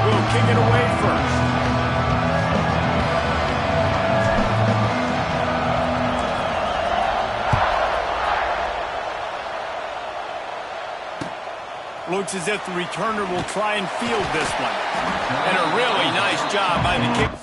will kick it away first. Looks as if the returner will try and field this one. And a really nice job by the kick.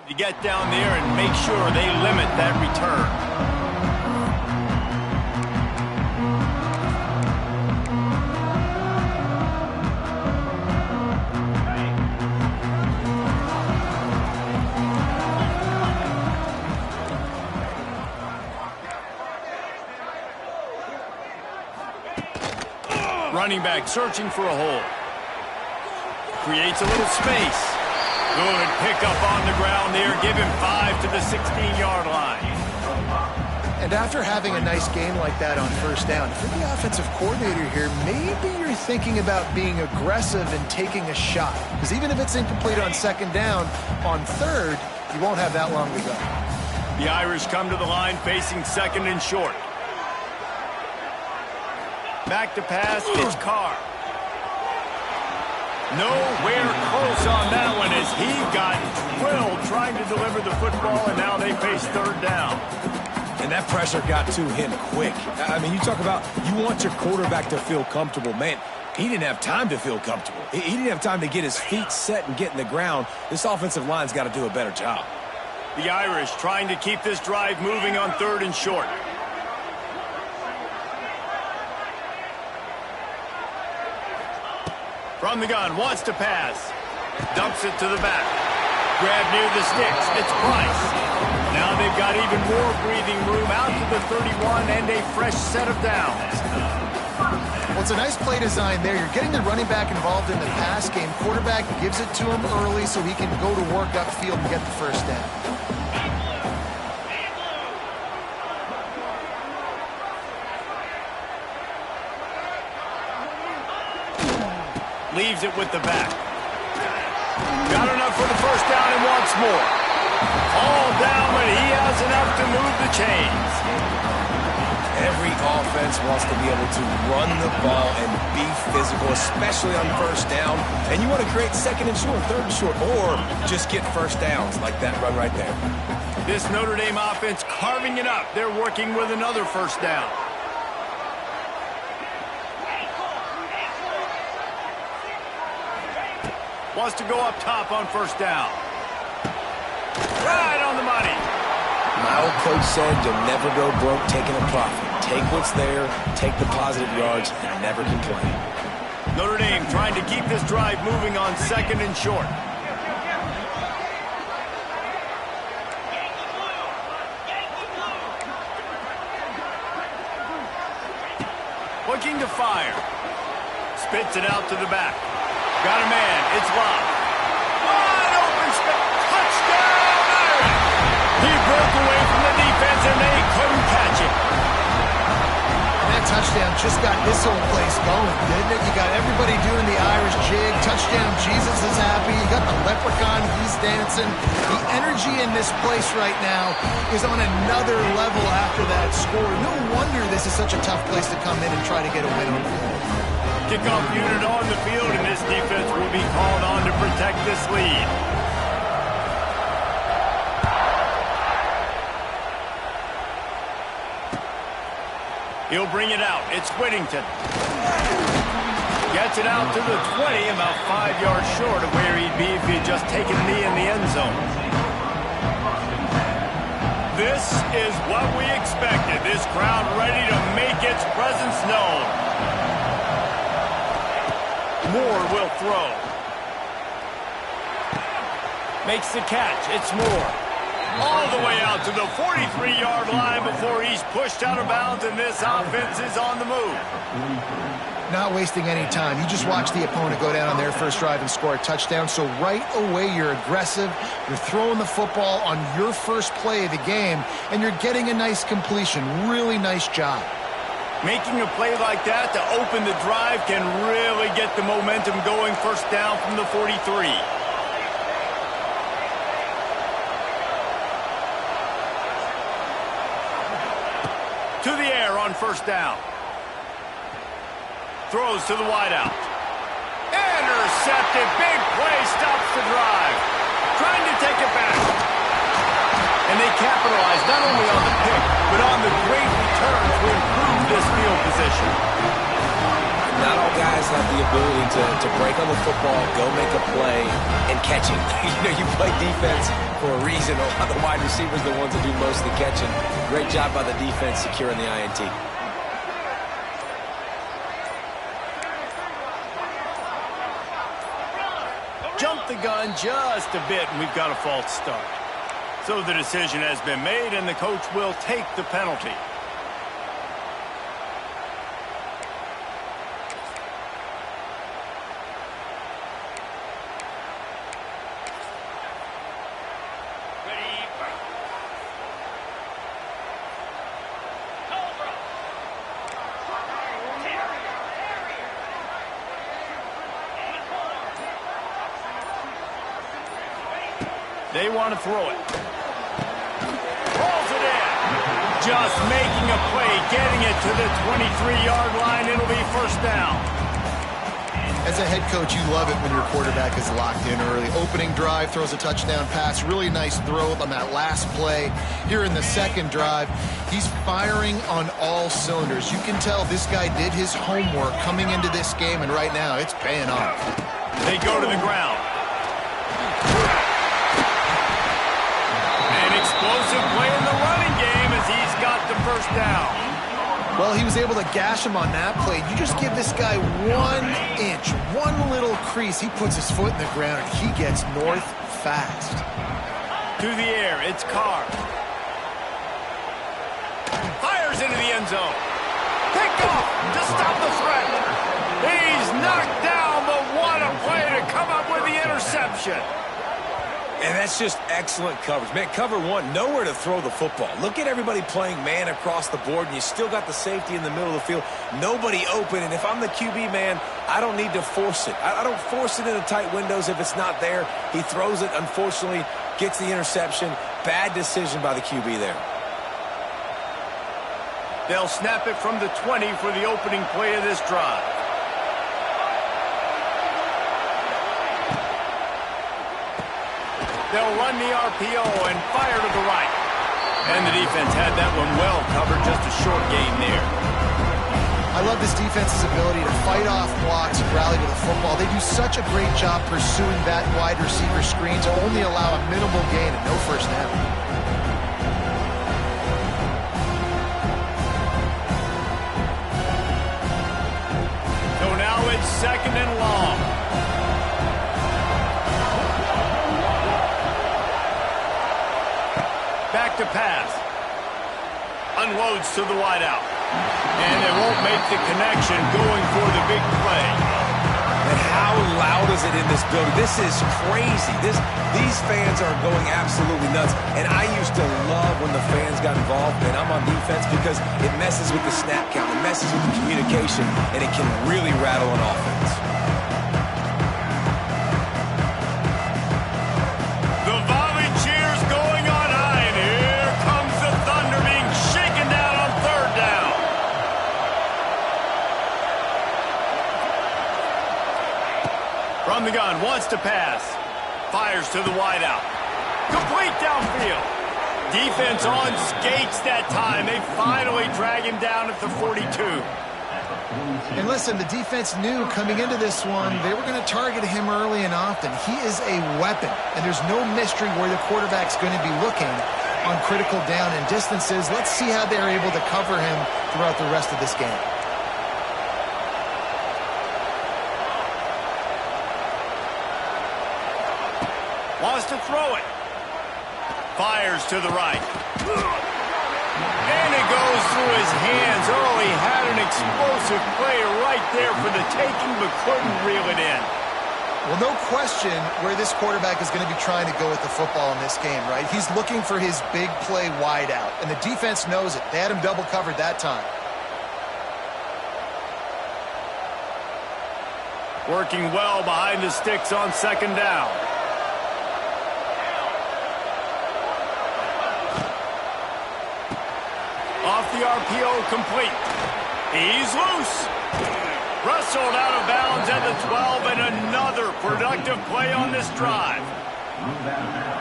To get down there and make sure they limit that return. Running back searching for a hole. Creates a little space. Good pick up on the ground there. Give him 5 to the 16-yard line. And after having a nice game like that on first down, if you're the offensive coordinator here, maybe you're thinking about being aggressive and taking a shot. Because even if it's incomplete on second down, on third, you won't have that long to go. The Irish come to the line facing second and short. Back to pass, it's Carr. Nowhere close on that one as he got drilled trying to deliver the football, and now they face third down. And that pressure got to him quick. I mean, you talk about you want your quarterback to feel comfortable. Man, he didn't have time to feel comfortable. He didn't have time to get his feet set and get in the ground. This offensive line's got to do a better job. The Irish trying to keep this drive moving on third and short. From the gun, wants to pass. Dumps it to the back. Grab near the sticks. It's Price. Now they've got even more breathing room out to the 31 and a fresh set of downs. Well, it's a nice play design there. You're getting the running back involved in the pass game. Quarterback gives it to him early so he can go to work upfield and get the first down. Leaves it with the back. Got enough for the first down and wants more. All down, but he has enough to move the chains. Every offense wants to be able to run the ball and be physical, especially on first down. And you want to create second and short, third and short, or just get first downs like that run right there. This Notre Dame offense carving it up. They're working with another first down. Wants to go up top on first down. Right on the money. My old coach said you'll never go broke taking a profit. Take what's there, take the positive yards, and never complain. Notre Dame trying to keep this drive moving on 2nd and short. Looking to fire. Spits it out to the back. Got a man. It's locked. Wide open spit. Touchdown, Irish! He broke away from the defense and they couldn't catch it. That touchdown just got this whole place going, didn't it? You got everybody doing the Irish jig. Touchdown, Jesus is happy. You got the leprechaun, he's dancing. The energy in this place right now is on another level after that score. No wonder this is such a tough place to come in and try to get a win on the floor. Kickoff unit on the field, and this defense will be called on to protect this lead. He'll bring it out. It's Whittington. Gets it out to the 20, about 5 yards short of where he'd be if he'd just taken a knee in the end zone. This is what we expected. This crowd ready to make its presence known. Moore will throw. Makes the catch. It's Moore. All the way out to the 43-yard line before he's pushed out of bounds, and this offense is on the move. Not wasting any time. You just watch the opponent go down on their first drive and score a touchdown. So right away, you're aggressive. You're throwing the football on your first play of the game, and you're getting a nice completion. Really nice job. Making a play like that to open the drive can really get the momentum going. First down from the 43. To the air on first down. Throws to the wideout. Intercepted. Big play. Stops the drive. Trying to take it back. And they capitalize not only on the pick, but on the great return to improve this field position. Not all guys have the ability to break on the football, go make a play, and catch it. You play defense for a reason. A lot of the wide receivers are the ones that do most of the catching. Great job by the defense securing the INT. Jumped the gun just a bit, and we've got a false start. So the decision has been made, and the coach will take the penalty. They want to throw it. Rolls it in. Just making a play, getting it to the 23-yard line. It'll be first down. As a head coach, you love it when your quarterback is locked in early. Opening drive, throws a touchdown pass. Really nice throw on that last play. Here in the second drive, he's firing on all cylinders. You can tell this guy did his homework coming into this game, and right now it's paying off. They go to the ground. Explosive play in the running game as he's got the first down. Well, he was able to gash him on that play. You just give this guy 1 inch, one little crease. He puts his foot in the ground, and he gets north fast. To the air, it's Carr. Fires into the end zone. Pick off to stop the threat. He's knocked down, but what a play to come up with the interception. And that's just excellent coverage. Man, cover one, nowhere to throw the football. Look at everybody playing man across the board, and you still got the safety in the middle of the field. Nobody open, and if I'm the QB, man, I don't need to force it. I don't force it into tight windows if it's not there. He throws it, unfortunately, gets the interception. Bad decision by the QB there. They'll snap it from the 20 for the opening play of this drive. They'll run the RPO and fire to the right. And the defense had that one well covered, just a short gain there. I I love this defense's ability to fight off blocks and rally to the football. They do such a great job pursuing that wide receiver screen to only allow a minimal gain and no first down. So now it's 2nd and long. Back to pass. Unloads to the wideout. And they won't make the connection going for the big play. And how loud is it in this building? This is crazy. These fans are going absolutely nuts. And I used to love when the fans got involved, and I'm on defense, because it messes with the snap count, it messes with the communication, and it can really rattle an offense. The volley cheers going on high, and here comes the Thunder being shaken down on 3rd down. From the gun, wants to pass. Fires to the wideout. Complete downfield. Defense on skates that time. They finally drag him down at the 42. And listen, the defense knew coming into this one they were going to target him early and often. He is a weapon, and there's no mystery where the quarterback's going to be looking on critical down and distances. Let's see how they're able to cover him throughout the rest of this game. Wants to throw it. Fires to the right. And it goes through his hands. Oh, he had an explosive play right there for the taking, but couldn't reel it in. Well, no question where this quarterback is going to be trying to go with the football in this game, right? He's looking for his big play wide out, and the defense knows it. They had him double covered that time. Working well behind the sticks on 2nd down. Off the RPO, complete. He's loose. Wrestled out of bounds at the 12, and another productive play on this drive.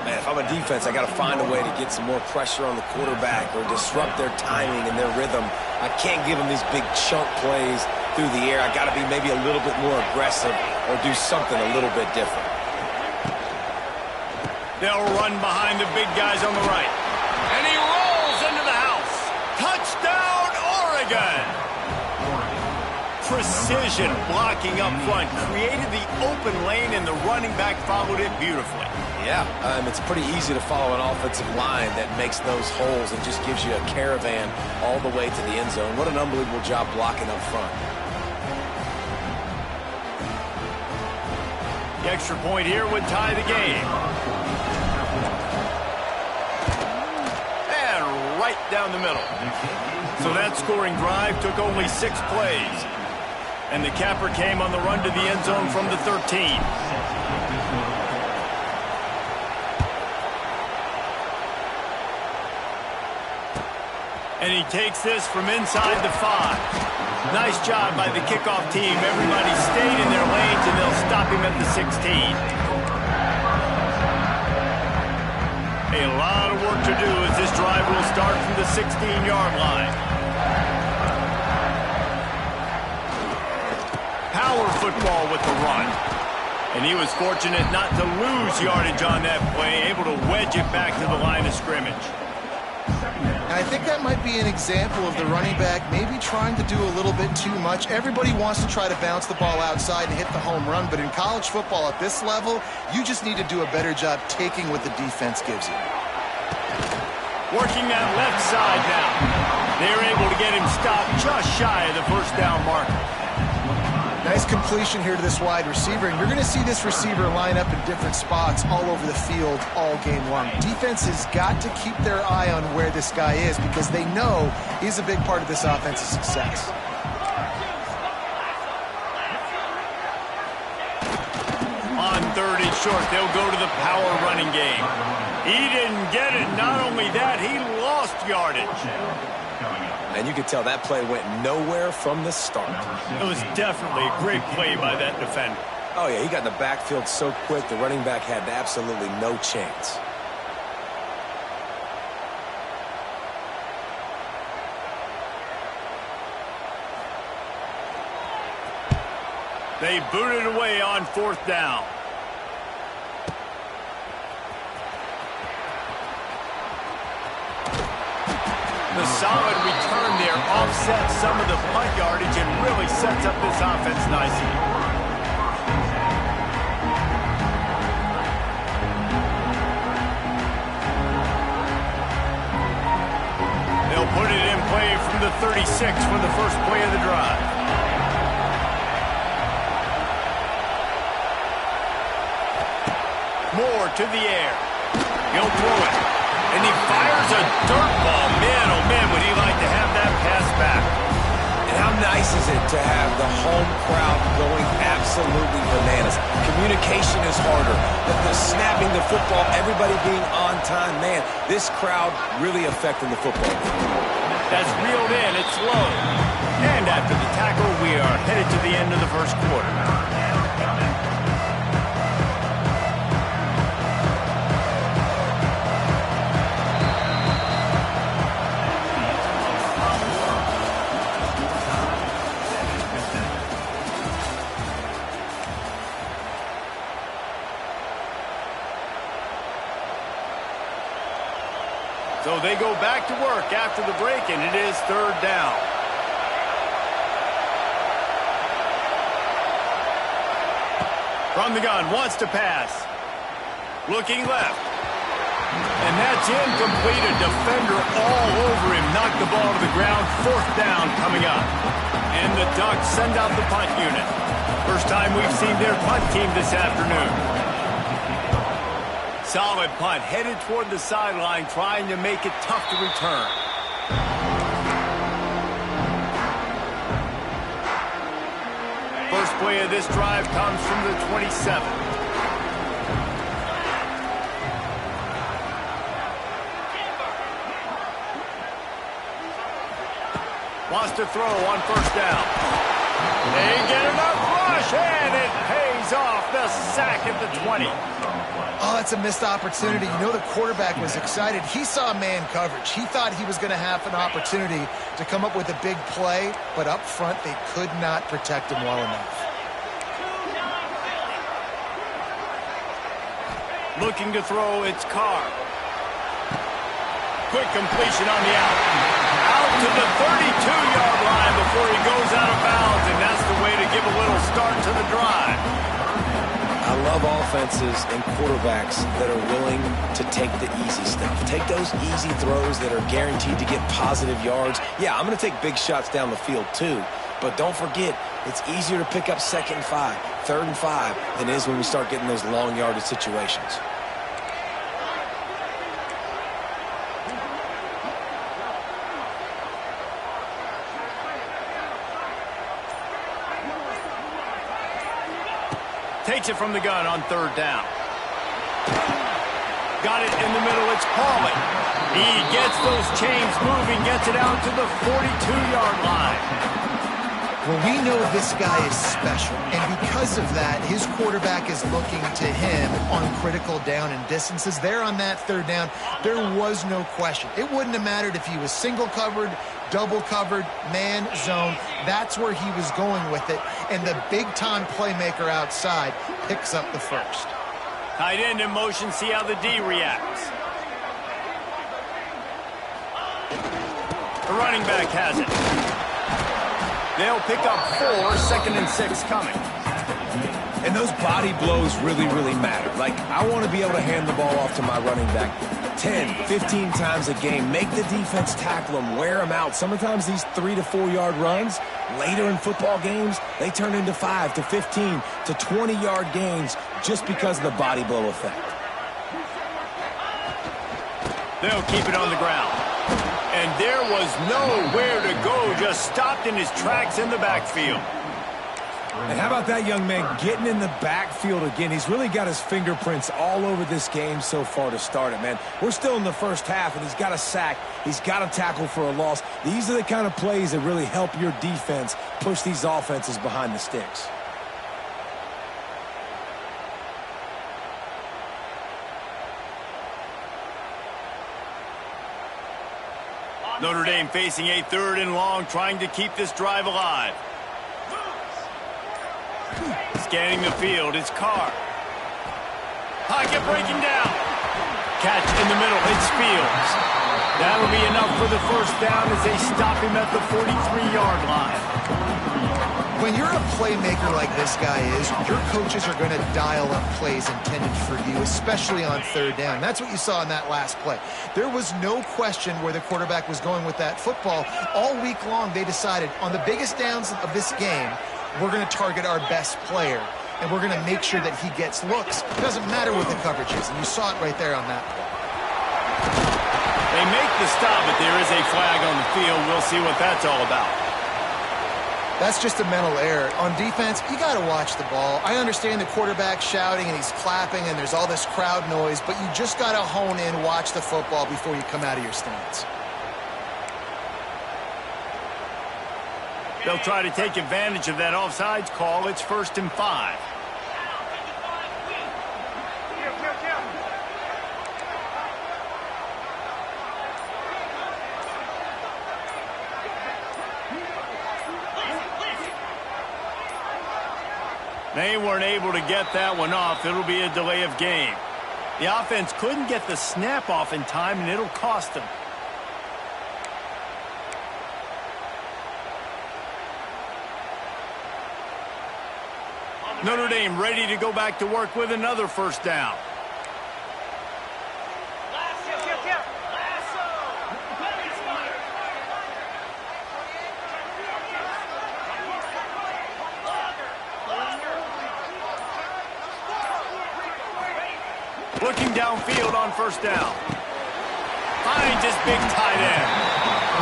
Man, if I'm a defense, I got to find a way to get some more pressure on the quarterback or disrupt their timing and their rhythm. I can't give them these big chunk plays through the air. I got to be maybe a little bit more aggressive or do something a little bit different. They'll run behind the big guys on the right. And he rolls into the house. Touchdown, Oregon! Precision blocking up front created the open lane, and the running back followed it beautifully. Yeah, it's pretty easy to follow an offensive line that makes those holes and just gives you a caravan all the way to the end zone. What an unbelievable job blocking up front. The extra point here would tie the game. And right down the middle. So that scoring drive took only 6 plays. And the capper came on the run to the end zone from the 13. And he takes this from inside the 5. Nice job by the kickoff team. Everybody stayed in their lanes, and they'll stop him at the 16. A lot of work to do as this drive will start from the 16-yard line. Power football with the run. And he was fortunate not to lose yardage on that play, able to wedge it back to the line of scrimmage. And I think that might be an example of the running back maybe trying to do a little bit too much. Everybody wants to try to bounce the ball outside and hit the home run, but in college football at this level, you just need to do a better job taking what the defense gives you. Working that left side now. They're able to get him stopped just shy of the first down marker. Nice completion here to this wide receiver, and you're going to see this receiver line up in different spots all over the field all game long. Defense has got to keep their eye on where this guy is because they know he's a big part of this offense's success. On 3rd and short, they'll go to the power running game. He didn't get it. Not only that, he lost yardage. And you could tell that play went nowhere from the start. It was definitely a great play by that defender. Oh, yeah, he got in the backfield so quick, the running back had absolutely no chance. They boot it away on 4th down. The solid return there offsets some of the punt yardage and really sets up this offense nicely. They'll put it in play from the 36 for the first play of the drive. Moore to the air. He'll throw it. And he fires a dirt ball. Man, oh man, would he like to have that pass back. And how nice is it to have the home crowd going absolutely bananas. Communication is harder. The snapping the football, everybody being on time. Man, this crowd really affecting the football. That's reeled in. It's low. And after the tackle, we are headed to the end of the first quarter. So they go back to work after the break, and it is 3rd down. From the gun, wants to pass. Looking left. And that's incomplete. A defender all over him. Knocked the ball to the ground. 4th down coming up. And the Ducks send out the punt unit. First time we've seen their punt team this afternoon. Solid punt, headed toward the sideline, trying to make it tough to return. First play of this drive comes from the 27. Wants to throw on 1st down. They get enough rush, and it pays off. The sack at the 20. Oh, that's a missed opportunity. You know the quarterback was excited. He saw man coverage. He thought he was going to have an opportunity to come up with a big play, but up front they could not protect him well enough. Looking to throw, it's Carr. Quick completion on the out. Out to the 32-yard line before he goes out of bounds, and that's the way to give a little start to the drive. I love offenses and quarterbacks that are willing to take the easy stuff. Take those easy throws that are guaranteed to get positive yards. Yeah, I'm going to take big shots down the field too, but don't forget, it's easier to pick up 2nd and 5, 3rd and 5 than it is when we start getting those long yardage situations. Takes it from the gun on 3rd down. Got it in the middle. It's Pauly. He gets those chains moving, gets it out to the 42-yard line. Well, we know this guy is special, and because of that, his quarterback is looking to him on critical down and distances. There on that 3rd down, there was no question. It wouldn't have mattered if he was single covered, double covered, man, zone. That's where he was going with it, and the big-time playmaker outside picks up the first. Tight end in motion, see how the D reacts. The running back has it. They'll pick up 4, 2nd and 6 coming. And those body blows really, really matter. Like, I want to be able to hand the ball off to my running back 10, 15 times a game. Make the defense tackle them, wear them out. Sometimes these 3 to 4 yard runs, later in football games, they turn into 5 to 15 to 20-yard gains just because of the body blow effect. They'll keep it on the ground. And there was nowhere to go, just stopped in his tracks in the backfield. And how about that young man getting in the backfield again? He's really got his fingerprints all over this game so far to start it, man. We're still in the first half, and he's got a sack. He's got a tackle for a loss. These are the kind of plays that really help your defense push these offenses behind the sticks. Notre Dame facing a 3rd and long, trying to keep this drive alive. Scanning the field, it's Carr. Pocket breaking down. Catch in the middle, it's Fields. That'll be enough for the first down as they stop him at the 43-yard line. When you're a playmaker like this guy is, your coaches are going to dial up plays intended for you, especially on third down. That's what you saw in that last play. There was no question where the quarterback was going with that football. All week long, they decided on the biggest downs of this game, we're going to target our best player, and we're going to make sure that he gets looks. It doesn't matter what the coverage is, and you saw it right there on that play. They make the stop, but there is a flag on the field. We'll see what that's all about. That's just a mental error. On defense, you got to watch the ball. I understand the quarterback shouting and he's clapping and there's all this crowd noise, but you just got to hone in, watch the football before you come out of your stance. They'll try to take advantage of that offsides call. It's 1st and 5. They weren't able to get that one off. It'll be a delay of game. The offense couldn't get the snap off in time, and it'll cost them. Notre Dame ready to go back to work with another first down. Looking downfield on first down. Finds his big tight end.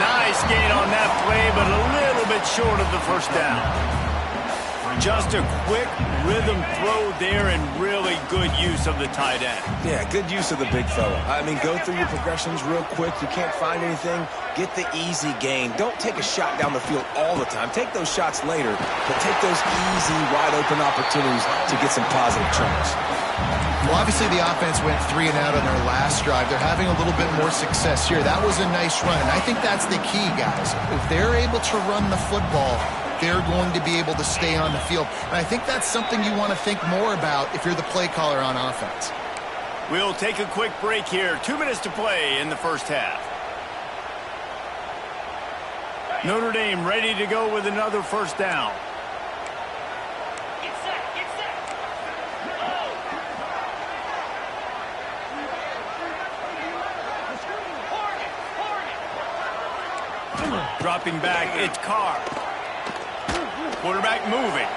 Nice gain on that play, but a little bit short of the first down. Just a quick rhythm throw there and really good use of the tight end. Yeah, good use of the big fella. I mean, go through your progressions real quick. You can't find anything, get the easy gain. Don't take a shot down the field all the time. Take those shots later, but take those easy, wide-open opportunities to get some positive turns. Well, obviously the offense went 3 and out on their last drive. They're having a little bit more success here. That was a nice run, and I think that's the key, guys. If they're able to run the football, they're going to be able to stay on the field. And I think that's something you want to think more about if you're the play caller on offense. We'll take a quick break here. 2 minutes to play in the first half. Notre Dame ready to go with another first down. Dropping back, it's Carr. Quarterback moving.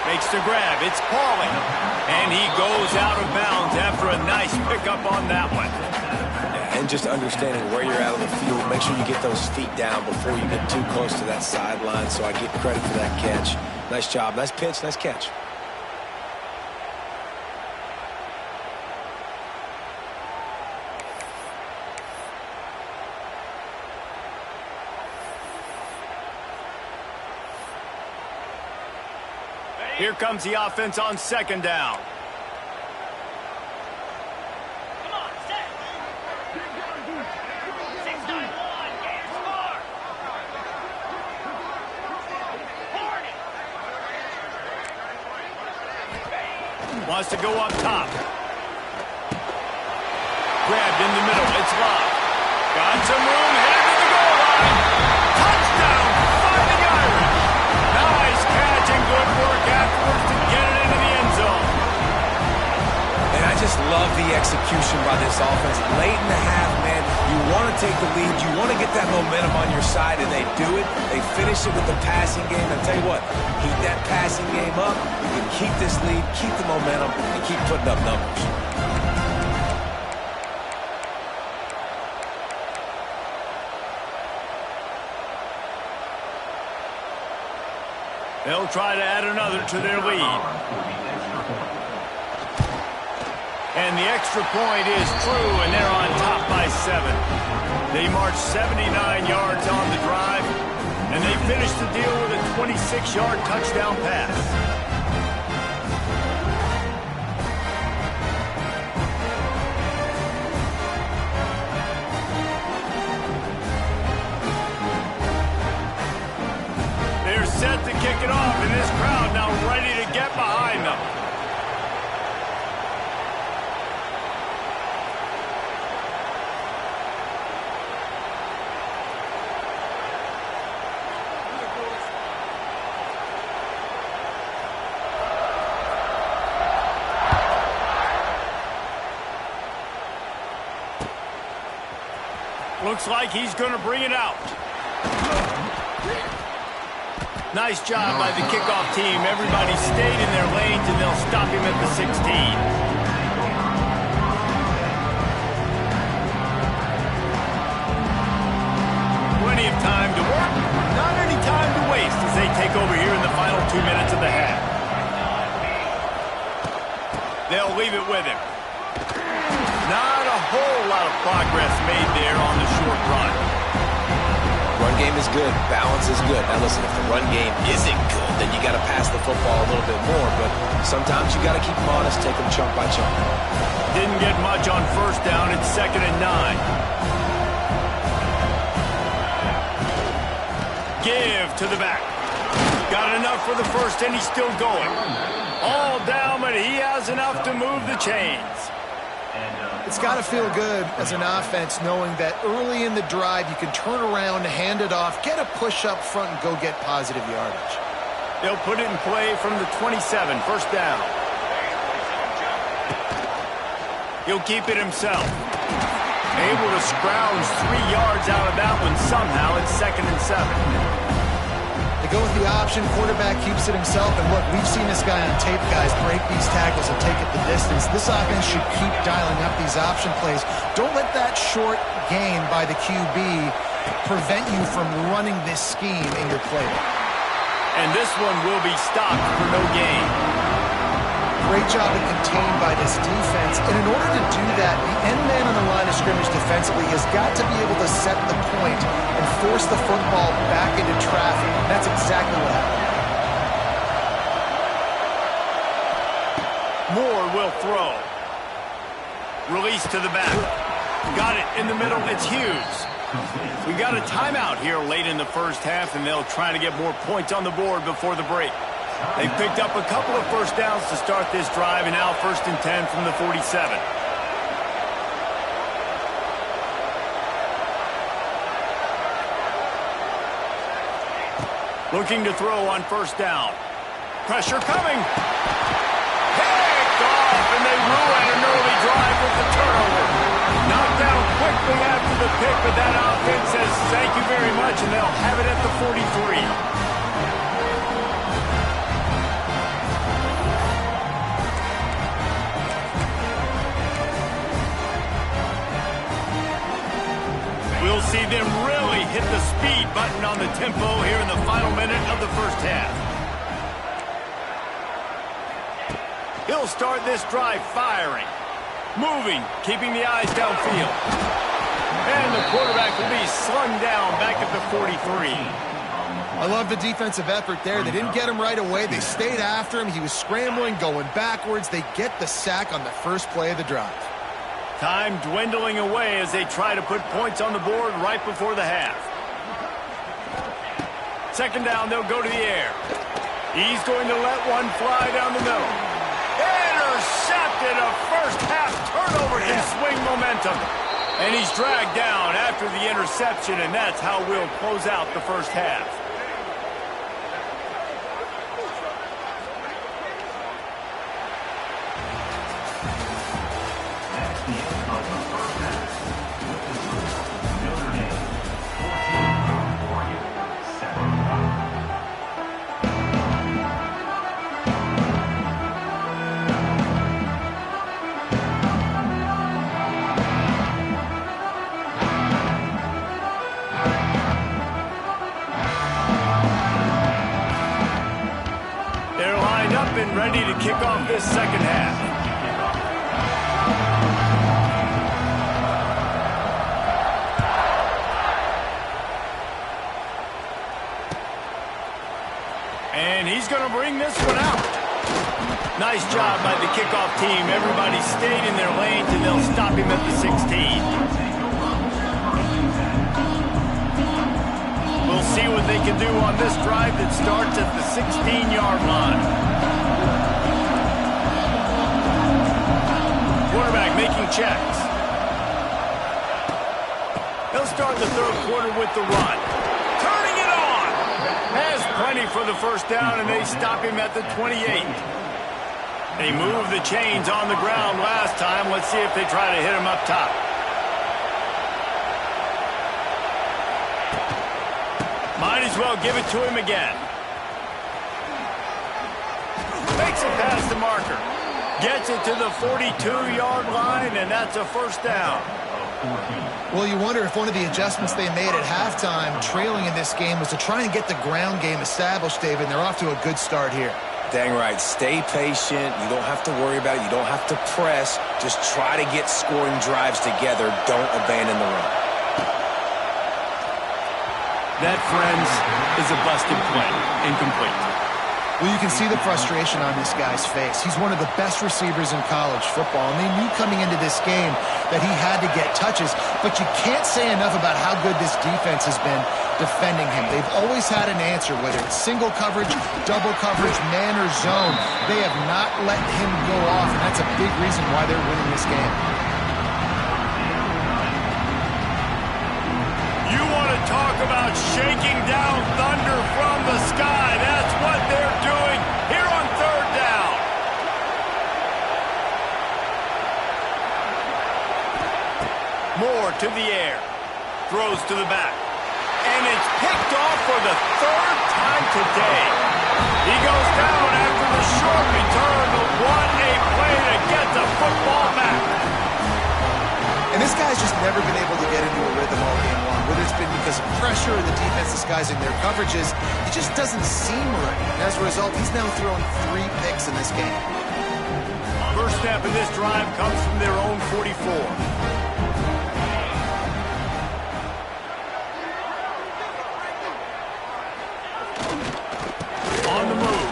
Makes the grab, it's Pauling. And he goes out of bounds after a nice pickup on that one. And just understanding where you're out of the field, make sure you get those feet down before you get too close to that sideline, so I get credit for that catch. Nice job, nice pitch, nice catch. Here comes the offense on second down. Come on, set. 6-9-1, get your score. Wants to go up top. Grabbed in the middle, it's locked. Got some room, headed to the goal line. Touchdown, Fighting Irish. Nice catch and good work afterwards to get it into the end zone. And I just love the execution by this offense. Late in the half, man, you want to take the lead. You want to get that momentum on your side, and they do it. They finish it with the passing game. I'll tell you what, keep that passing game up. You can keep this lead, keep the momentum, and keep putting up numbers. They'll try to add another to their lead. And the extra point is true, and they're on top by 7. They march 79 yards on the drive, and they finish the deal with a 26-yard touchdown pass. Set to kick it off, and this Looks like he's going to bring it out. Nice job by the kickoff team. Everybody stayed in their lanes, and they'll stop him at the 16. Plenty of time to work. Not any time to waste as they take over here in the final 2 minutes of the half. They'll leave it with him. Not a whole lot of progress made there on the short run. Run game is good. Balance is good. Now listen, if the run game isn't good, then you got to pass the football a little bit more. But sometimes you got to keep them honest, take them chunk by chunk. Didn't get much on first down. It's 2nd and 9. Give to the back. Got enough for the first, and he's still going. All down, but he has enough to move the chains. It's got to feel good as an offense knowing that early in the drive you can turn around, hand it off, get a push up front, and go get positive yardage. They'll put it in play from the 27, first down. He'll keep it himself. Able to scrounge 3 yards out of that one somehow. It's 2nd and 7. They go with the option. Quarterback keeps it himself. And look, we've seen this guy on tape, guys, break these tackles and take it the distance. This offense should keep dialing up these option plays. Don't let that short gain by the QB prevent you from running this scheme in your playbook. And this one will be stopped for no gain. Great job to contain by this defense. And in order to do that, the end man on the line of scrimmage defensively has got to be able to set the point and force the football back into traffic. That's exactly what happened. Moore will throw. Release to the back. Got it in the middle. It's Hughes. We got a timeout here late in the first half, and they'll try to get more points on the board before the break. They picked up a couple of first downs to start this drive, and now 1st and 10 from the 47. Looking to throw on first down. Pressure coming. Picked off, and they ruin an early drive with the turnover. Knocked down quickly after the pick, but that offense says thank you very much, and they'll have it at the 43. We'll see them really hit the speed button on the tempo here in the final minute of the first half. He'll start this drive firing. Moving, keeping the eyes downfield. And the quarterback will be slung down back at the 43. I love the defensive effort there. They didn't get him right away. They stayed after him. He was scrambling, going backwards. They get the sack on the first play of the drive. Time dwindling away as they try to put points on the board right before the half. 2nd down, they'll go to the air. He's going to let one fly down the middle. Intercepted. A first half turnover can swing momentum. And he's dragged down after the interception, and that's how we'll close out the first half. And ready to kick off this second half. And he's going to bring this one out. Nice job by the kickoff team. Everybody stayed in their lanes, and they'll stop him at the 16. We'll see what they can do on this drive that starts at the 16-yard line. Quarterback making checks. He'll start the 3rd quarter with the run. Turning it on. Has plenty for the first down, and they stop him at the 28. They moved the chains on the ground last time. Let's see if they try to hit him up top. Might as well give it to him again. Makes a pass to Marker. Gets it to the 42-yard line, and that's a first down. Well, you wonder if one of the adjustments they made at halftime, trailing in this game, was to try and get the ground game established, David, and they're off to a good start here. Dang right. Stay patient. You don't have to worry about it. You don't have to press. Just try to get scoring drives together. Don't abandon the run. That, friends, is a busted play. Incomplete. Well, you can see the frustration on this guy's face. He's one of the best receivers in college football, and they knew coming into this game that he had to get touches, but you can't say enough about how good this defense has been defending him. They've always had an answer, whether it's single coverage, double coverage, man or zone. They have not let him go off, and that's a big reason why they're winning this game. You want to talk about shaking down thunder from the sky. That's what they're doing here on third down. Moore to the air. Throws to the back. And it's picked off for the third time today. He goes down after the short return, but what a play to get the football back. And this guy's just never been able to get into a rhythm all game long. Whether it's been because of pressure or the defense disguising their coverages, it just doesn't seem right. And as a result, he's now thrown 3 picks in this game. First snap in this drive comes from their own 44. On the move.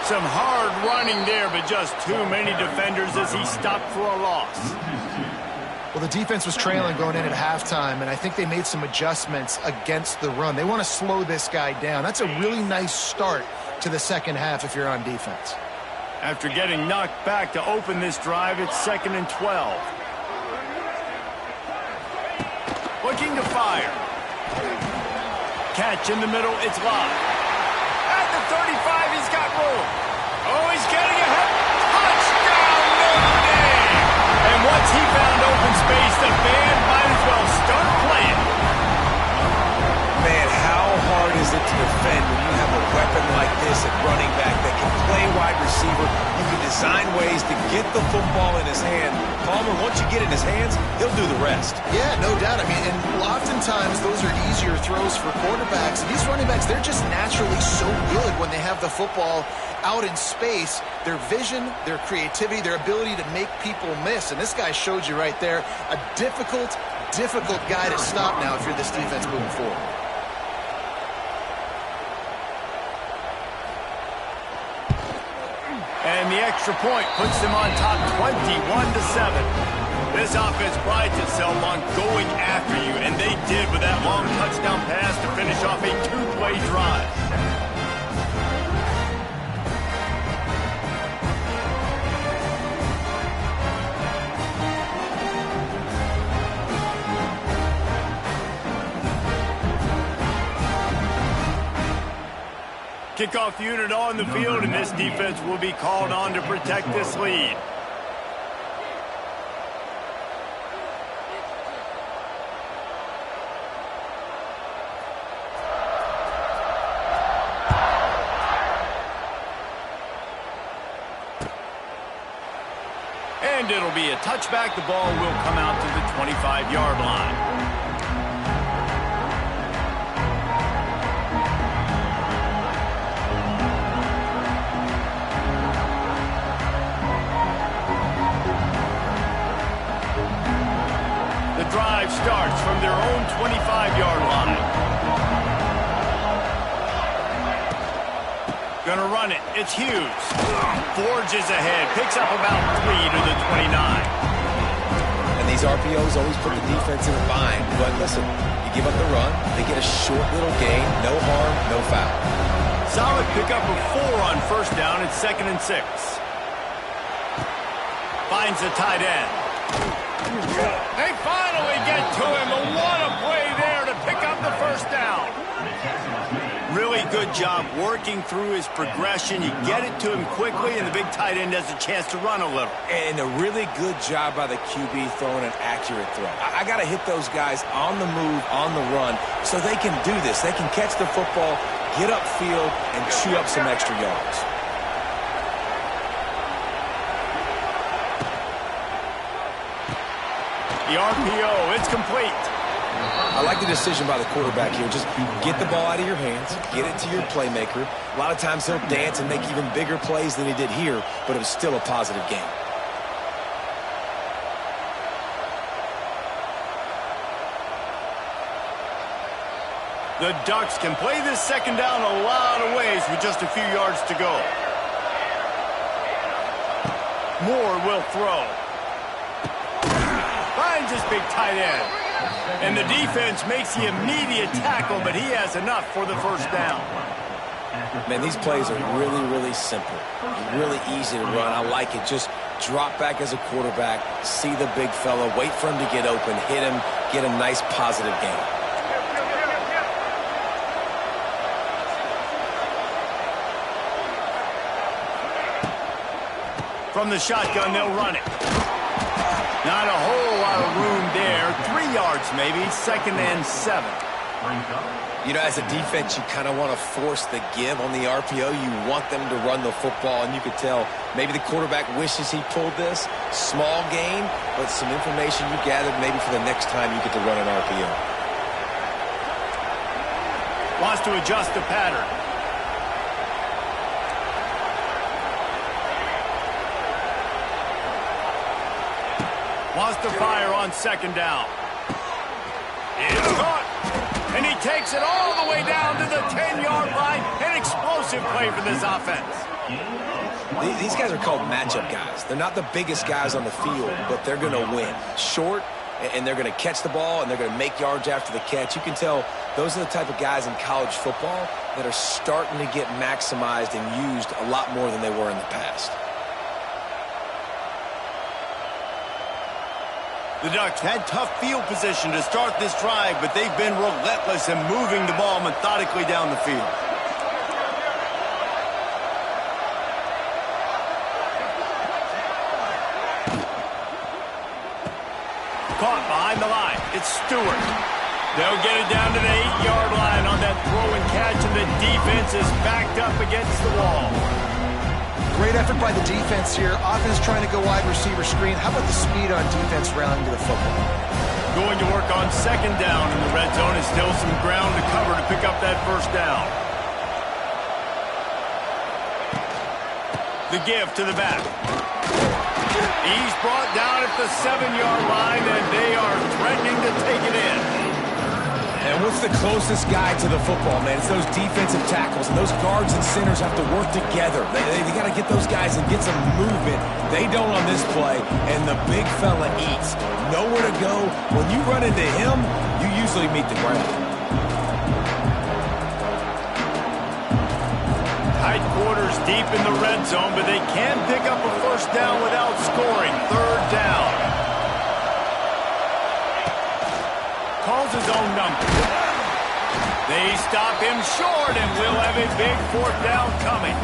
Some hard running there, but just too many defenders as he stopped for a loss. Well, the defense was trailing going in at halftime, and I think they made some adjustments against the run. They want to slow this guy down. That's a really nice start to the second half if you're on defense. After getting knocked back to open this drive, it's 2nd and 12. Looking to fire. Catch in the middle, it's live. At the 35, he's got room. Oh, he's getting ahead. Touchdown, Notre Dame! And once he found open space, the band might as well start playing. Man, how hard is it to defend when you have a weapon like this at running back that can play wide receiver? You can design ways to get the football in his hand. Palmer, once you get it in his hands, he'll do the rest. Yeah, no doubt. I mean, and oftentimes those are easier throws for quarterbacks. These running backs, they're just naturally so good when they have the football out in space. Their vision, their creativity, their ability to make people miss. And this guy showed you right there, a difficult guy to stop now if you're this defense moving forward. And the extra point puts them on top 21-7. This offense prides itself on going after you, and they did with that long touchdown pass to finish off a 2-play drive. Kickoff unit on the field, and this defense will be called on to protect this lead. And it'll be a touchback. The ball will come out to the 25-yard line. Drive starts from their own 25-yard line. Gonna run it. It's Hughes. Forges ahead. Picks up about 3 to the 29. And these RPOs always put the defense in a bind. But listen, you give up the run, they get a short little gain. No harm, no foul. Solid pickup of 4 on first down. It's 2nd and 6. Finds the tight end. They finally get to him, and what a play there to pick up the first down. Really good job working through his progression. You get it to him quickly, and the big tight end has a chance to run a little. And a really good job by the QB throwing an accurate throw. I got to hit those guys on the move, on the run, so they can do this. They can catch the football, get upfield, and chew up some extra yards. The RPO, it's complete. I like the decision by the quarterback here. Just get the ball out of your hands, get it to your playmaker. A lot of times he'll dance and make even bigger plays than he did here, but it was still a positive game. The Ducks can play this second down a lot of ways with just a few yards to go. Moore will throw. Finds his big tight end. And the defense makes the immediate tackle, but he has enough for the first down. Man, these plays are really, really simple. Really easy to run. I like it. Just drop back as a quarterback, see the big fella, wait for him to get open, hit him, get a nice positive gain. From the shotgun, they'll run it. Not a whole lot of room there. 3 yards maybe, 2nd and 7. You know, as a defense, you kind of want to force the give on the RPO. You want them to run the football, and you could tell maybe the quarterback wishes he pulled this. Small gain, but some information you gathered maybe for the next time you get to run an RPO. Wants to adjust the pattern. Wants to fire on 2nd down. It's caught. And he takes it all the way down to the 10-yard line. An explosive play for this offense. These guys are called matchup guys. They're not the biggest guys on the field, but they're going to win. Short, and they're going to catch the ball, and they're going to make yards after the catch. You can tell those are the type of guys in college football that are starting to get maximized and used a lot more than they were in the past. The Ducks had tough field position to start this drive, but they've been relentless in moving the ball methodically down the field. Caught behind the line. It's Stewart. They'll get it down to the 8-yard line on that throw and catch, and the defense is backed up against the wall. Great effort by the defense here. Offense trying to go wide receiver screen. How about the speed on defense rallying to the football? Going to work on 2nd down in the red zone. Is still some ground to cover to pick up that first down. The give to the back. He's brought down at the 7-yard line, and they are threatening to take it in. And what's the closest guy to the football, man? It's those defensive tackles, and those guards and centers have to work together. They got to get those guys and get some movement. They don't on this play, and the big fella eats. Nowhere to go. When you run into him, you usually meet the ground. Tight quarters deep in the red zone, but they can pick up a first down without scoring. 3rd down. Calls his own number. They stop him short, and we'll have a big 4th down coming.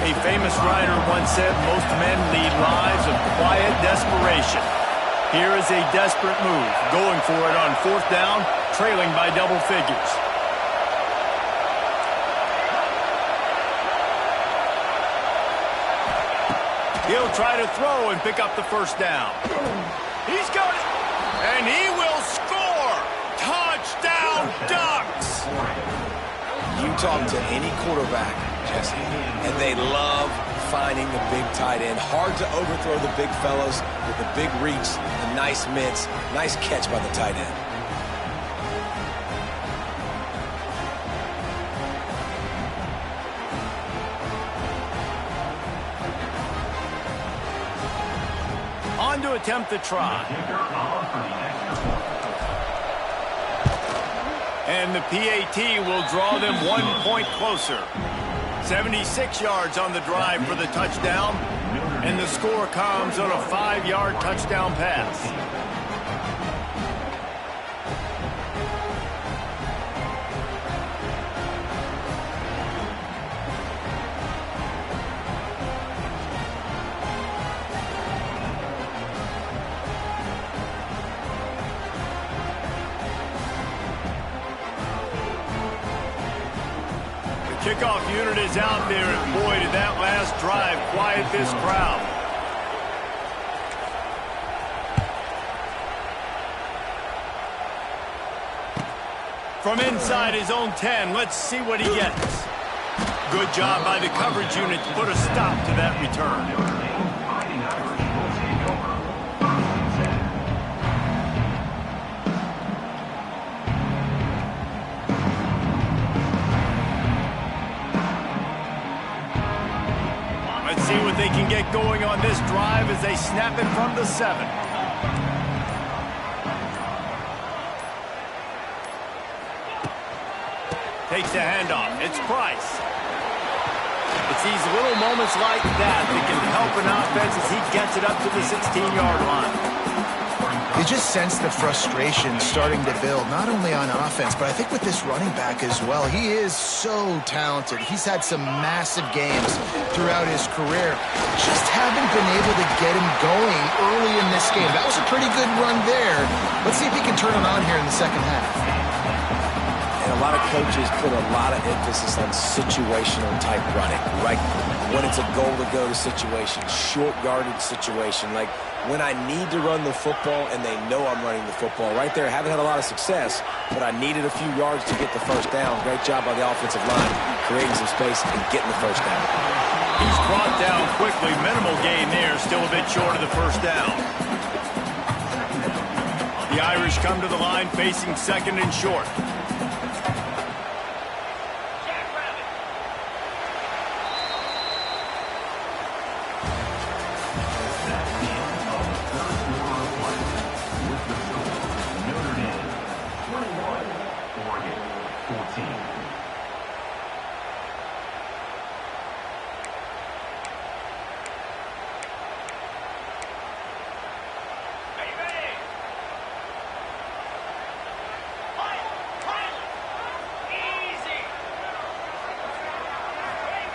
A famous writer once said, most men lead lives of quiet desperation. Here is a desperate move, going for it on 4th down, trailing by double figures. He'll try to throw and pick up the first down. He's got it, and he will score. Touchdown, Ducks! You talk to any quarterback, Jesse, and they love finding the big tight end. Hard to overthrow the big fellas with the big reach, the nice mitts, nice catch by the tight end. On to attempt the try. And the PAT will draw them 1 point closer. 76 yards on the drive for the touchdown. And the score comes on a 5-yard touchdown pass. kickoff unit is out there, and boy, did that last drive quiet this crowd. From inside his own 10, let's see what he gets. Good job by the coverage unit to put a stop to that return. Let's see what they can get going on this drive as they snap it from the 7. Takes the handoff. It's Price. It's these little moments like that that can help an offense as he gets it up to the 16-yard line. You just sense the frustration starting to build, not only on offense, but I think with this running back as well. He is so talented. He's had some massive games throughout his career. Just haven't been able to get him going early in this game. That was a pretty good run there. Let's see if he can turn it on here in the second half. And a lot of coaches put a lot of emphasis on situational type running, right? When it's a goal to go to situation, short yardage situation, like when I need to run the football and they know I'm running the football. Right there, haven't had a lot of success, but I needed a few yards to get the first down. Great job by the offensive line, creating some space and getting the first down. He's brought down quickly. Minimal gain there, still a bit short of the first down. The Irish come to the line facing second and short.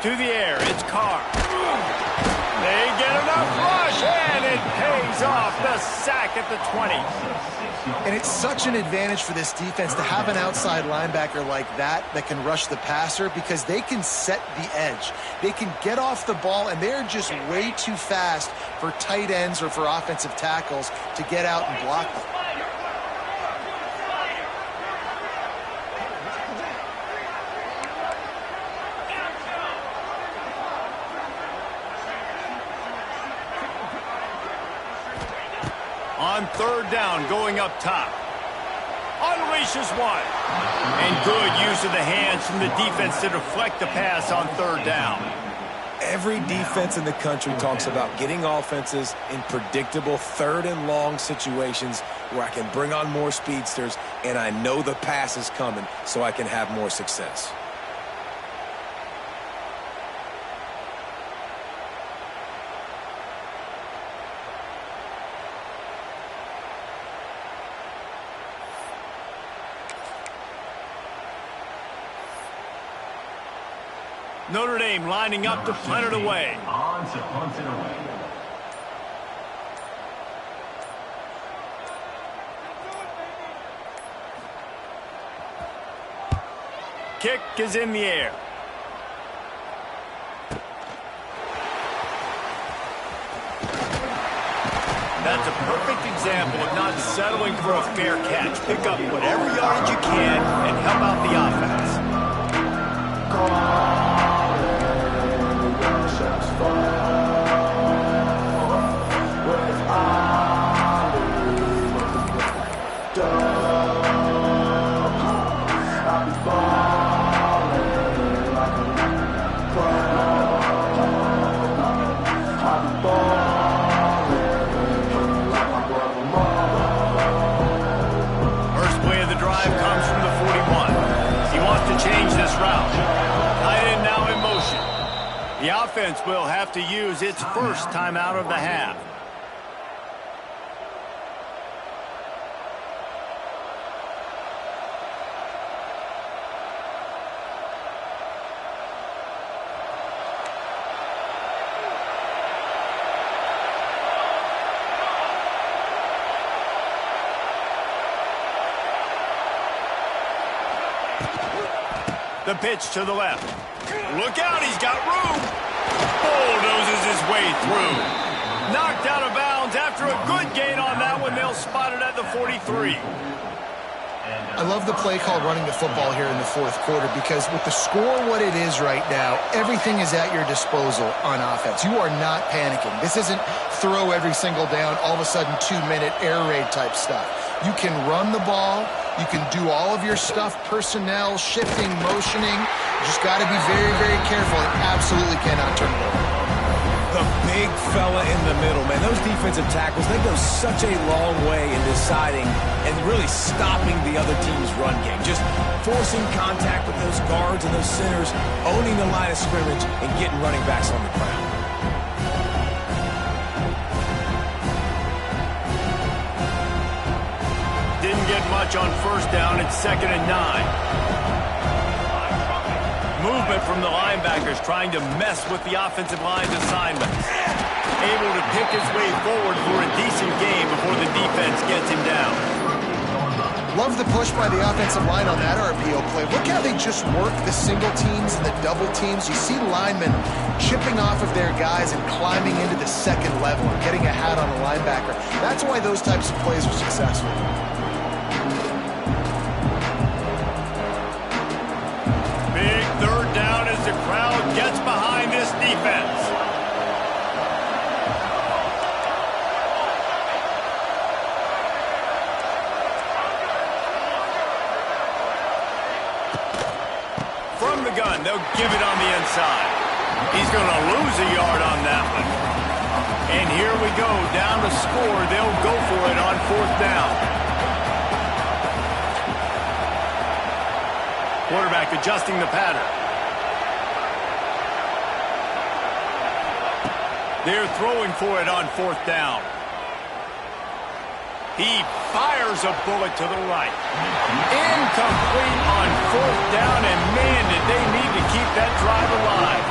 To the air, it's Carr. They get enough rush, and it pays off. The sack at the 20. And it's such an advantage for this defense to have an outside linebacker like that can rush the passer because they can set the edge. They can get off the ball, and they're just way too fast for tight ends or for offensive tackles to get out and block them. On third down, going up top. Unleashes one. And good use of the hands from the defense to deflect the pass on third down. Every defense in the country talks about getting offenses in predictable third and long situations where I can bring on more speedsters and I know the pass is coming so I can have more success. Notre Dame lining up to punt it away. On to punt it away. Kick is in the air. That's a perfect example of not settling for a fair catch. Pick up whatever yardage you can and help out the offense. First play of the drive comes from the 41. He wants to change this route. Tight end now in motion. The offense will have to use its first timeout of the half. The pitch to the left. Look out, he's got room. Bulldozes his way through. Knocked out of bounds after a good gain on that one. They'll spot it at the 43. I love the play call running the football here in the fourth quarter because with the score what it is right now, everything is at your disposal on offense. You are not panicking. This isn't throw every single down, all of a sudden 2-minute air raid type stuff. You can run the ball. You can do all of your stuff, personnel, shifting, motioning. You just got to be very, very careful and absolutely cannot turn it over. The big fella in the middle, man. Those defensive tackles, they go such a long way in deciding and really stopping the other team's run game. Just forcing contact with those guards and those centers, owning the line of scrimmage, and getting running backs on the ground. Didn't get much on first down. It's 2nd and 9. Movement from the linebackers trying to mess with the offensive line's assignments. Able to pick his way forward for a decent game before the defense gets him down. Love the push by the offensive line on that RPO play. Look how they just work the single teams and the double teams. You see linemen chipping off of their guys and climbing into the second level and getting a hat on a linebacker. That's why those types of plays are successful. Big third down as the crowd gets behind this defense. From the gun, they'll give it on the inside. He's going to lose a yard on that one. And here we go, down to score. They'll go for it on 4th down. Quarterback adjusting the pattern. They're throwing for it on 4th down. He fires a bullet to the right. Incomplete on 4th down, and man, did they need to keep that drive alive.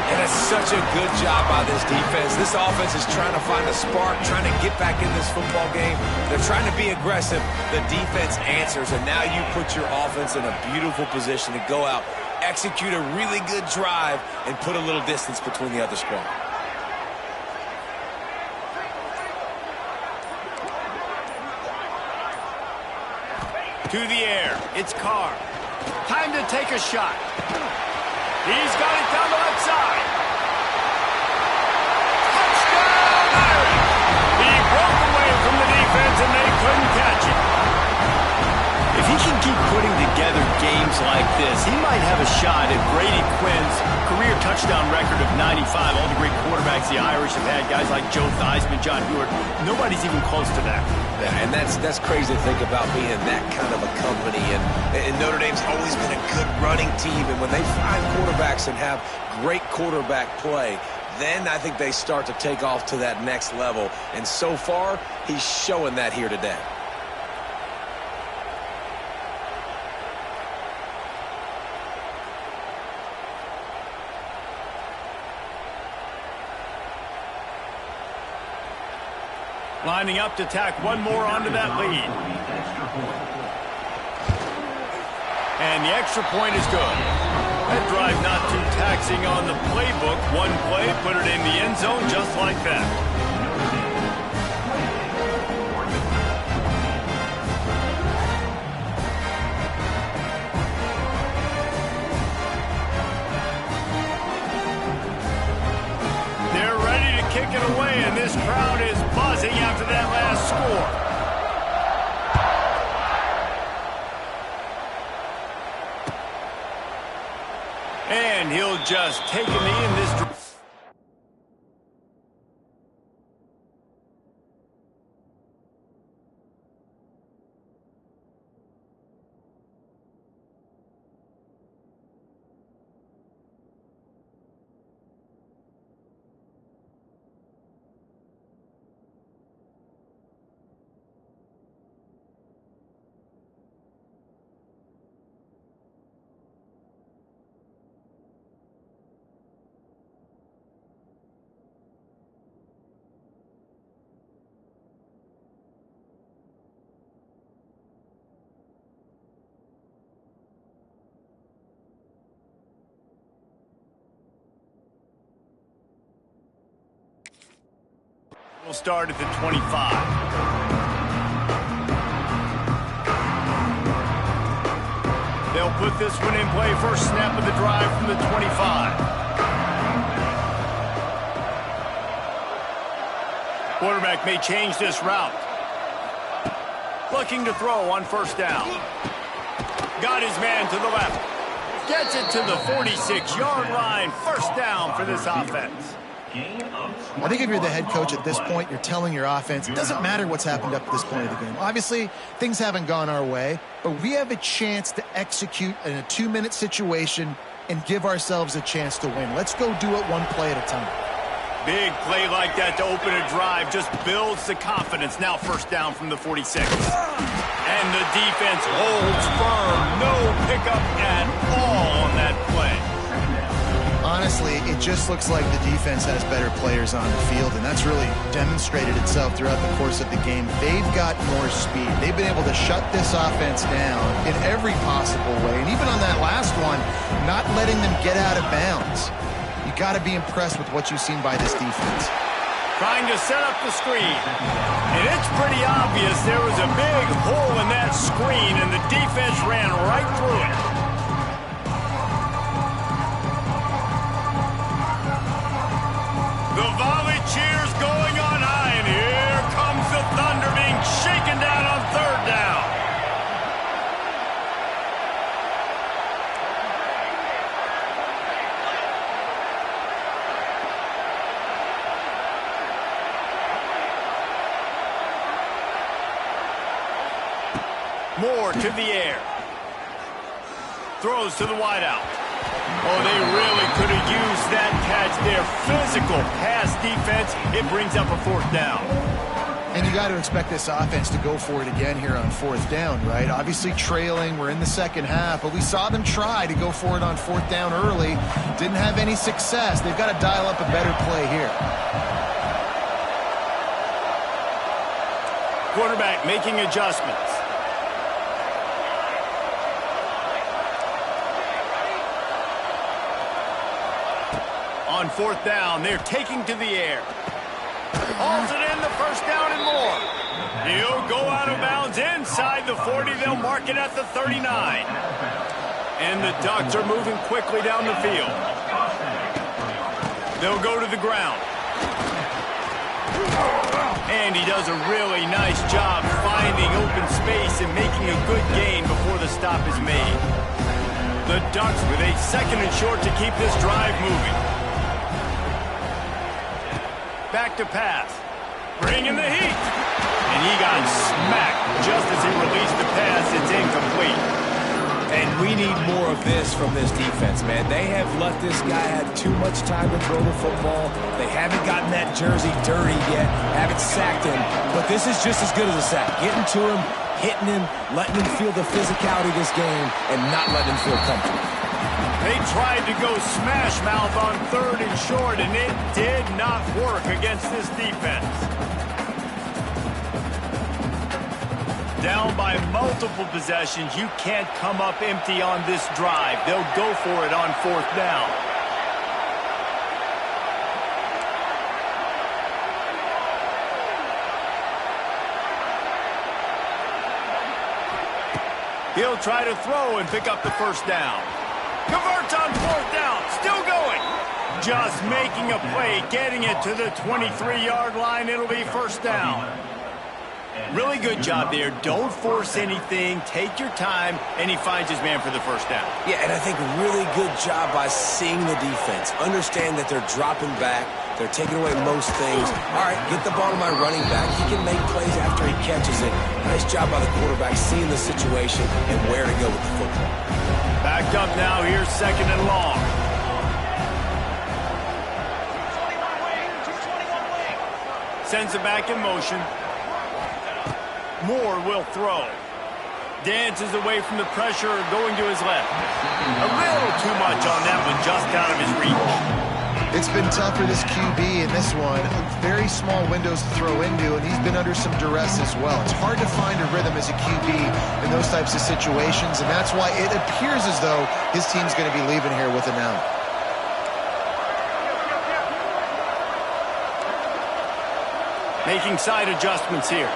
And it's such a good job by this defense. This offense is trying to find a spark, trying to get back in this football game. They're trying to be aggressive. The defense answers, and now you put your offense in a beautiful position to go out, execute a really good drive, and put a little distance between the other squad. To the air, it's Carr. Time to take a shot. He's got it down the left side. Touchdown, Irish! He broke away from the defense, and they couldn't catch it. If he can keep putting together games like this, he might have a shot at Brady Quinn's career touchdown record of 95. All the great quarterbacks the Irish have had, guys like Joe Theismann, John Hewitt. Nobody's even close to that. Yeah, and that's crazy to think about being in that kind of a company. And Notre Dame's always been a good running team. And when they find quarterbacks and have great quarterback play, then I think they start to take off to that next level. And so far, he's showing that here today. Lining up to tack one more onto that lead. And the extra point is good. That drive not too taxing on the playbook. One play, put it in the end zone just like that. They're ready to kick it away, and this crowd is buzzing after that last score. And he'll just take a knee in this drive. We'll start at the 25. They'll put this one in play. First snap of the drive from the 25. Quarterback may change this route. Looking to throw on first down. Got his man to the left. Gets it to the 46-yard line. First down for this offense. I think if you're the head coach at this point, you're telling your offense, it doesn't matter what's happened up to this point of the game. Obviously, things haven't gone our way, but we have a chance to execute in a 2-minute situation and give ourselves a chance to win. Let's go do it one play at a time. Big play like that to open a drive just builds the confidence. Now first down from the 46. And the defense holds firm. No pickup at all on that play. Honestly, it just looks like the defense has better players on the field, and that's really demonstrated itself throughout the course of the game. They've got more speed. They've been able to shut this offense down in every possible way, and even on that last one, not letting them get out of bounds. You got to be impressed with what you've seen by this defense. Trying to set up the screen. And it's pretty obvious there was a big hole in that screen, and the defense ran right through it. The volley cheers going on high, and here comes the Thunder being shaken down on third down. Moore to the air. Throws to the wideout. Oh, they really could have used that catch there. Physical pass defense. It brings up a fourth down. And you got to expect this offense to go for it again here on fourth down, right? Obviously trailing. We're in the second half, but we saw them try to go for it on fourth down early. Didn't have any success. They've got to dial up a better play here. Quarterback making adjustments. On fourth down, they're taking to the air. Hauls it in, the first down and more. He'll go out of bounds inside the 40. They'll mark it at the 39. And the Ducks are moving quickly down the field. They'll go to the ground. And he does a really nice job finding open space and making a good gain before the stop is made. The Ducks with a second and short to keep this drive moving. Back to pass. Bringing the heat. And he got smacked just as he released the pass. It's incomplete. And we need more of this from this defense, man. They have let this guy have too much time to throw the football. They haven't gotten that jersey dirty yet, haven't sacked him. But this is just as good as a sack. Getting to him, hitting him, letting him feel the physicality of this game, and not letting him feel comfortable. They tried to go smash mouth on third and short, and it did not work against this defense. Down by multiple possessions, you can't come up empty on this drive. They'll go for it on fourth down. He'll try to throw and pick up the first down. Converts on fourth down, still going. Just making a play, getting it to the 23-yard line. It'll be first down. Really good job there. Don't force anything. Take your time, and he finds his man for the first down. Yeah, and I think really good job by seeing the defense. Understand that they're dropping back. They're taking away most things. All right, get the ball to my running back. He can make plays after he catches it. Nice job by the quarterback seeing the situation and where to go with the football. Backed up now. Here's second and long. Sends it back in motion. Moore will throw. Dances away from the pressure, going to his left. A little too much on that one, just out of his reach. It's been tough for this QB in this one. Very small windows to throw into, and he's been under some duress as well. It's hard to find a rhythm as a QB in those types of situations, and that's why it appears as though his team's going to be leaving here with an out. Making side adjustments here.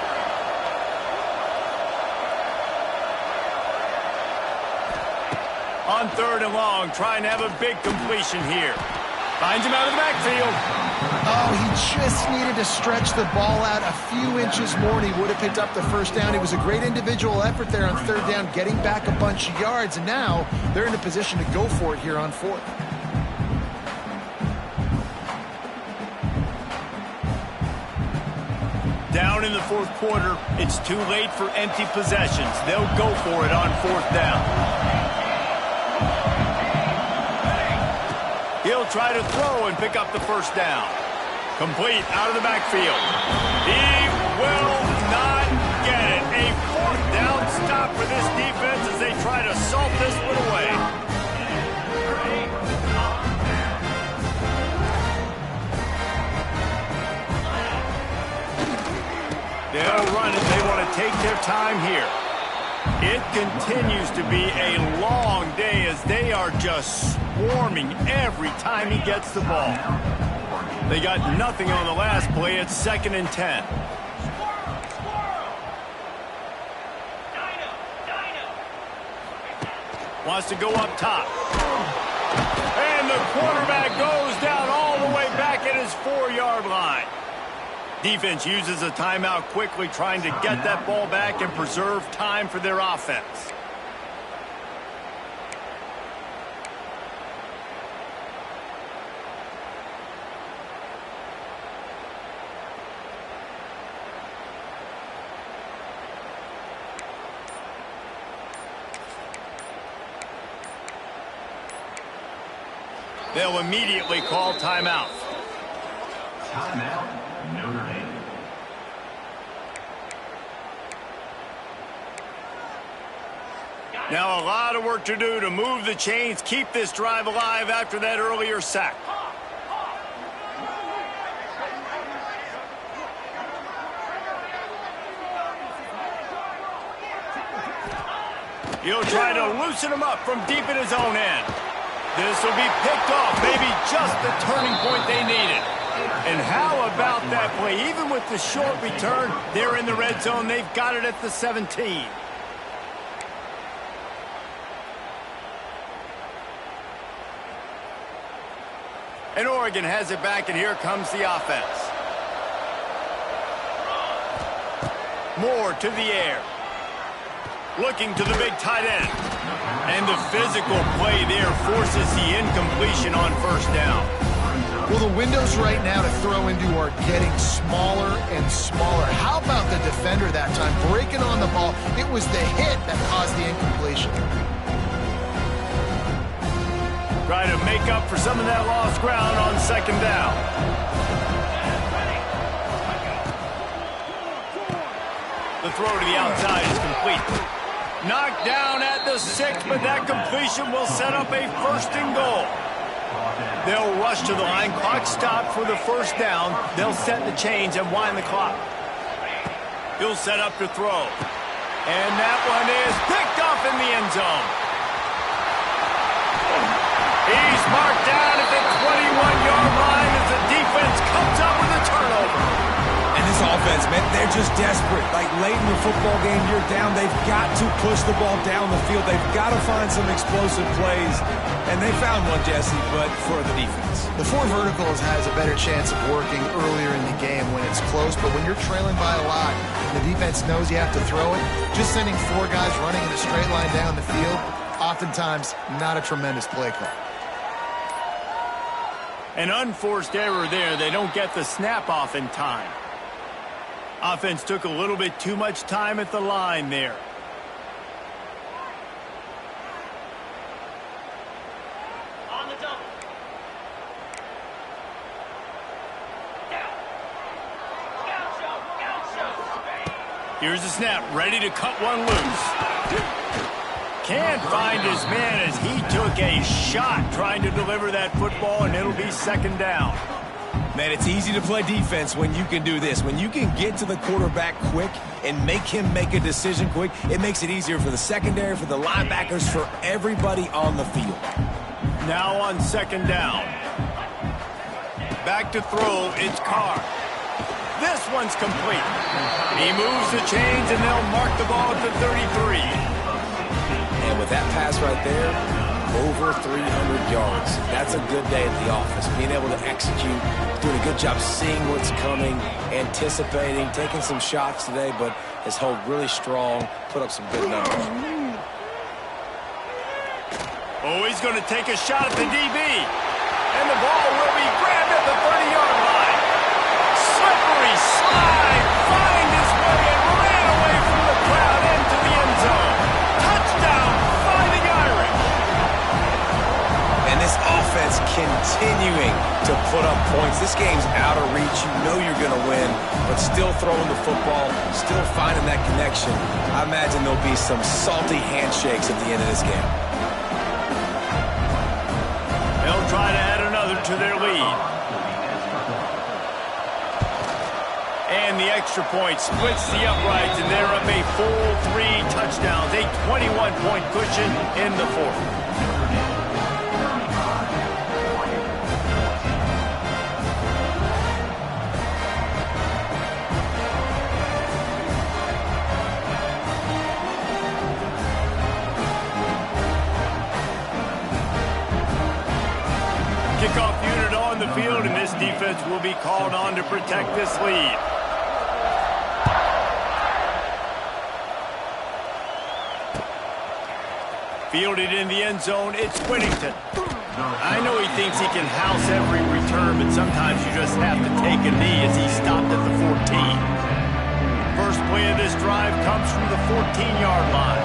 On 3rd and long, trying to have a big completion here. Finds him out of the backfield. Oh, he just needed to stretch the ball out a few inches more, and he would have picked up the first down. It was a great individual effort there on 3rd down, getting back a bunch of yards, and now they're in a position to go for it here on 4th. Down in the 4th quarter, it's too late for empty possessions. They'll go for it on 4th down. He'll try to throw and pick up the first down. Complete out of the backfield. He will not get it. A 4th down stop for this defense as they try to salt this one away. They'll run it. They want to take their time here. It continues to be a long day as they are just swarming every time he gets the ball. They got nothing on the last play. It's 2nd and 10. Wants to go up top. And the quarterback goes down all the way back at his 4-yard line. Defense uses a timeout quickly, trying to get that ball back and preserve time for their offense. They'll immediately call timeout. Timeout, Notre Dame. Now a lot of work to do to move the chains, keep this drive alive after that earlier sack. He'll try to loosen him up from deep in his own end. This will be picked off, maybe just the turning point they needed. And how about that play? Even with the short return, they're in the red zone. They've got it at the 17. And Oregon has it back, and here comes the offense. Moore to the air. Looking to the big tight end. And the physical play there forces the incompletion on 1st down. Well, the windows right now to throw into are getting smaller and smaller. How about the defender that time breaking on the ball? It was the hit that caused the incompletion. Try to make up for some of that lost ground on 2nd down. The throw to the outside is complete. Knocked down at the 6, but that completion will set up a 1st and goal. They'll rush to the line. Clock stopped for the 1st down. They'll set the chains and wind the clock. He'll set up to throw. And that one is picked off in the end zone. He's marked down at the 21-yard line as the defense comes up with a turnover. And this offense, man, they're just desperate. Like late in the football game, you're down. They've got to push the ball down the field. They've got to find some explosive plays. And they found one, Jesse, but for the defense. The 4 verticals has a better chance of working earlier in the game when it's close, but when you're trailing by a lot and the defense knows you have to throw it, just sending 4 guys running in a straight line down the field, oftentimes not a tremendous play call. An unforced error there. They don't get the snap off in time. Offense took a little bit too much time at the line there. On the double. Here's the snap, ready to cut one loose. Can't find his man as he took a shot trying to deliver that football, and it'll be 2nd down. Man, it's easy to play defense when you can do this. When you can get to the quarterback quick and make him make a decision quick, it makes it easier for the secondary, for the linebackers, for everybody on the field. Now on 2nd down. Back to throw, it's Carr. This one's complete. He moves the chains, and they'll mark the ball at the 33. And with that pass right there, over 300 yards. That's a good day at the office. Being able to execute, doing a good job seeing what's coming, anticipating, taking some shots today, but has held really strong, put up some good numbers. Oh, he's going to take a shot at the DB. And the ball will be grabbed at the 30-yard line. Slippery slide, find his way and ran away from the crowd into the end zone. Touchdown, Fighting Irish. And this offense continuing to put up points. This game's out of reach. You know you're going to win, but still throwing the football, still finding that connection. I imagine there'll be some salty handshakes at the end of this game. They'll try to add another to their lead. And the extra point splits the uprights, and they're up a full 3 touchdowns, a 21-point cushion in the fourth. Kickoff unit on the field, and this defense will be called on to protect this lead. Fielded in the end zone, it's Whittington. I know he thinks he can house every return, but sometimes you just have to take a knee as he stopped at the 14. First play of this drive comes from the 14-yard line.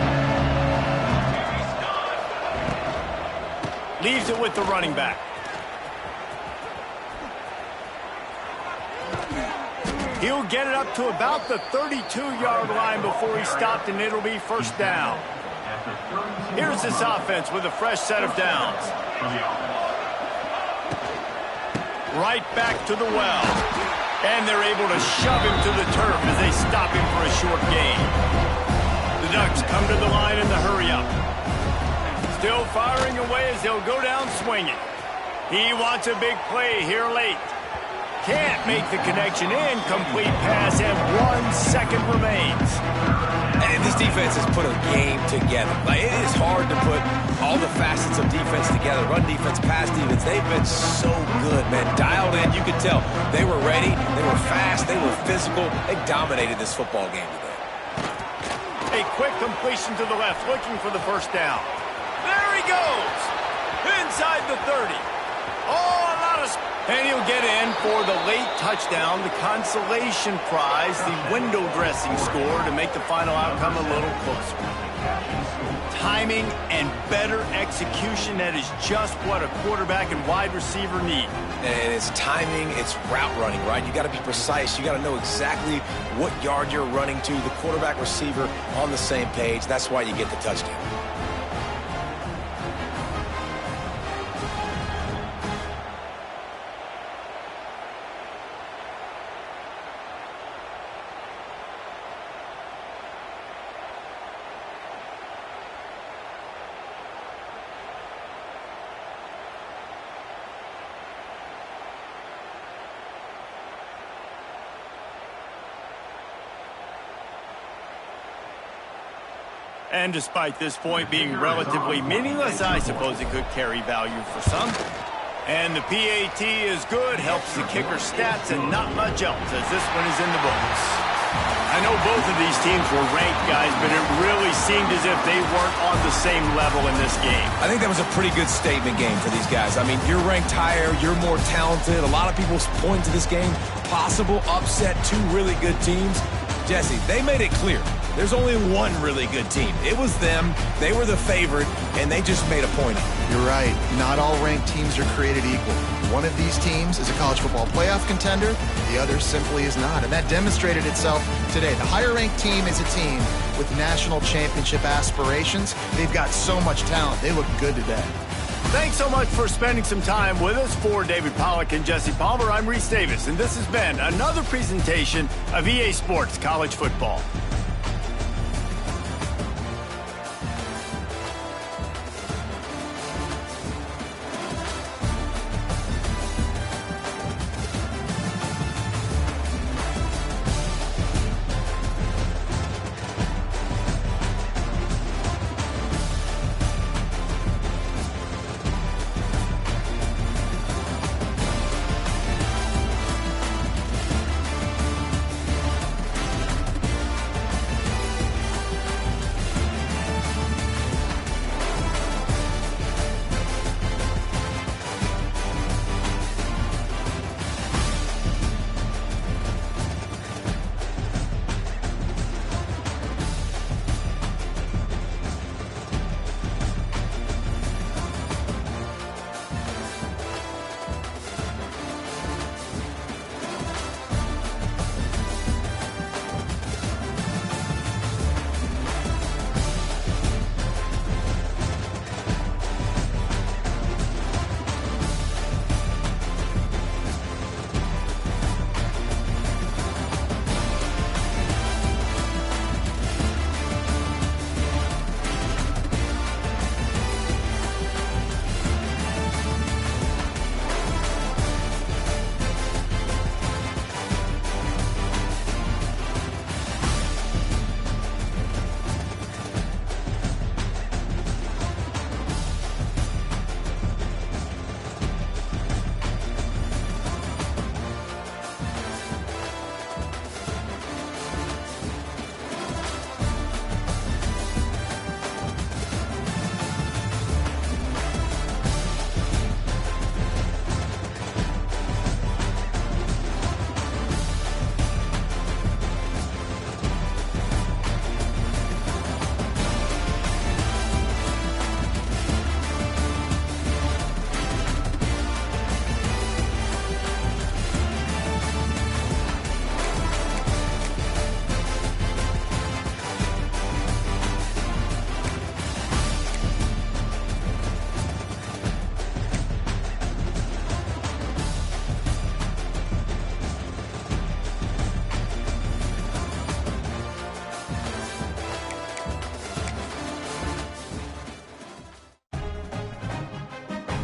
Leaves it with the running back. He'll get it up to about the 32-yard line before he stopped, and it'll be first down. Here's this offense with a fresh set of downs. Right back to the well. And they're able to shove him to the turf as they stop him for a short gain. The Ducks come to the line in the hurry-up. Still firing away as they'll go down swinging. He wants a big play here late. Can't make the connection. Incomplete pass, and 1 second remains. And this defense has put a game together. Like, it is hard to put all the facets of defense together. Run defense, pass defense. They've been so good, man. Dialed in. You could tell they were ready. They were fast. They were physical. They dominated this football game today. A quick completion to the left, looking for the first down. There he goes. Inside the 30. Oh, a lot of... And he'll get in for the late touchdown, the consolation prize, the window dressing score to make the final outcome a little closer. Timing and better execution, that is just what a quarterback and wide receiver need. And it's timing, it's route running, right? You got to be precise. You got to know exactly what yard you're running to. The quarterback, receiver on the same page. That's why you get the touchdown. And despite this point being relatively meaningless, I suppose it could carry value for some. And the PAT is good, helps the kicker stats, and not much else as this one is in the books. I know both of these teams were ranked, guys, but it really seemed as if they weren't on the same level in this game. I think that was a pretty good statement game for these guys. I mean, you're ranked higher, you're more talented. A lot of people point to this game, possible upset, 2 really good teams. Jesse, they made it clear. There's only one really good team. It was them. They were the favorite, and they just made a point of it. You're right. Not all ranked teams are created equal. One of these teams is a college football playoff contender. The other simply is not, and that demonstrated itself today. The higher-ranked team is a team with national championship aspirations. They've got so much talent. They look good today. Thanks so much for spending some time with us. For David Pollack and Jesse Palmer, I'm Reese Davis, and this has been another presentation of EA Sports College Football.